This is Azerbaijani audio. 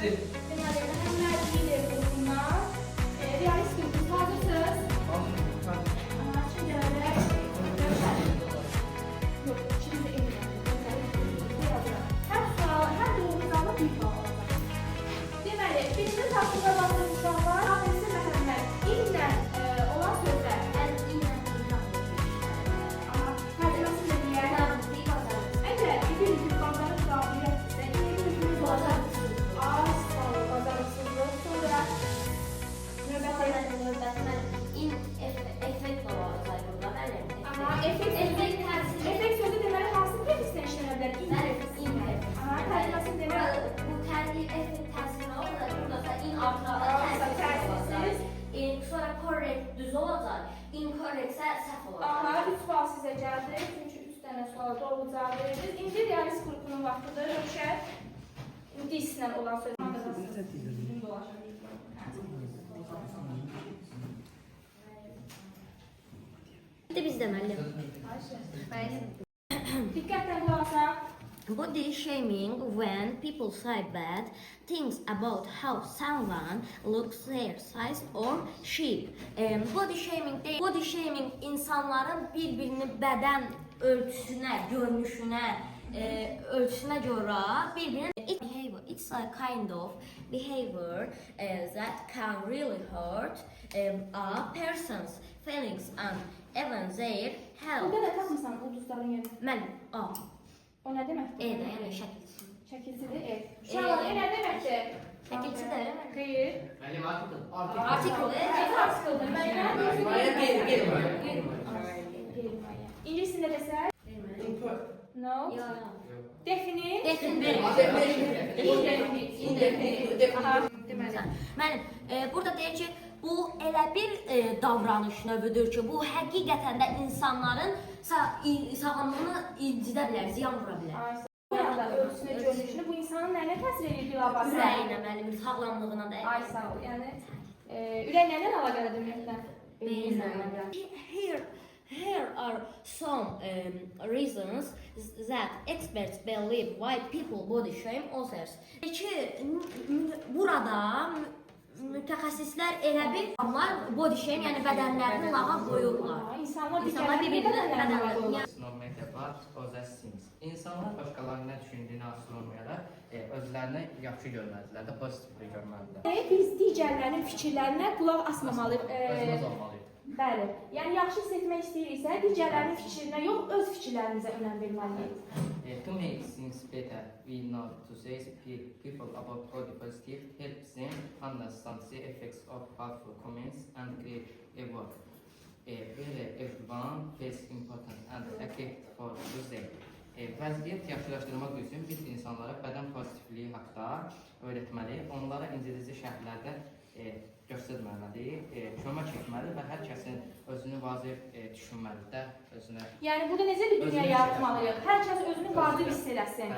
Deməli, Məhəmməd lider qrupundan realist qrupun hazırsınız. Şimdi yok, şimdi her sual, her doğru cevabı bir bal olacaq. Deməli, birinci tapşırığa baxdığımız uşaqlar, Ahməsi Məhəmməd illə olan sözlər. Amma tərcüməsi də deyər. Əgər bir bazarın qabiliyyətdirsə, ilin bazarlıqsızlıq. Az sağ ol, bazarlıqsızlıq. Sonra Effekt sözü deməli hansı prefikslə işlənə bilər? Tərcüməsi deməli Bu kendi efekt tersine olacak. Burada da in artı sonra correct düz olacak. Incorrect ise səhv olacak. 3 bal sizə gəldi. Çünki 3 dənə suala doğru cavab verdiniz. İndi realist qrupunun vaxtıdır. Rövşən dislə olan söz. Bizde müəllim. Diqqətlə qulaq asaq. Body shaming when people say bad things about how someone looks, their size or shape. Body shaming değil. Body shaming insanların birbirini beden ölçüsüne, görünüşüne, ölçüsüne göre birbirine behavior. It's a kind of behavior that can really hurt a person's feelings and even their health. Burada da tapmısan ulduzların yerinə. Mən A. O nə deməkdir? E də yəni şəkilçisi. Şəkilçidir, Uşaqlar, nə deməkdir? Şəkilçi də elə. Xeyr. Mənim artikel. Artikeldir. Artikeldir. İngiliscəsində desək? No. Definite. Müəllim, burada deyir ki, bu elə bir davranış növüdür ki, bu həqiqətən də insanların sağlamlığını incidə bilər, ziyan vura bilər. Ölçüsünə, görünüşünə bu insanın nəyinə təsir edir bilabası? Ürəyinə, müəllim, sağlamlığına da. Ay sağ ol, yəni ürək nəylə əlaqəlidir ümumiyyətlə? Beyinlə. Here are some reasons that experts believe why people body shame others. Burada mütəxəssislər elə bir adamlar body shame, yəni bədənlərini lağa qoyurlar. İnsanlar bir-birinə bədənlərini qoyurlar. İnsanlar başqalarının nə düşündüyünü asılı olmayaraq özlərini yaxşı görməlidirlər də, pozitiv görməlidirlər. Biz digərlərinin fikirlərinə qulaq asmamalıyıq. Özümüz olmalıyıq. Bəli. Yəni yaxşı hiss etmək istəyiriksə, digərlərinin fikrinə yox, öz fikirlərimizə önəm verməliyik. To make things better, we know to say people about body positive, help them understand the effects of harmful comments and create a work. Really everyone feels important and active for them. Vəziyyət yaxşılaşdırmaq üçün biz insanlara bədən pozitivliyi haqqında öyrətməli, onlara incedici şərhlərdə göstərməlidir, kömək etməli və hər kəsin özünü vacib düşünməlidir, özünə. Yəni burada necə bir dünya yaratmalıyıq? Hər kəs özünü vacib hiss eləsin.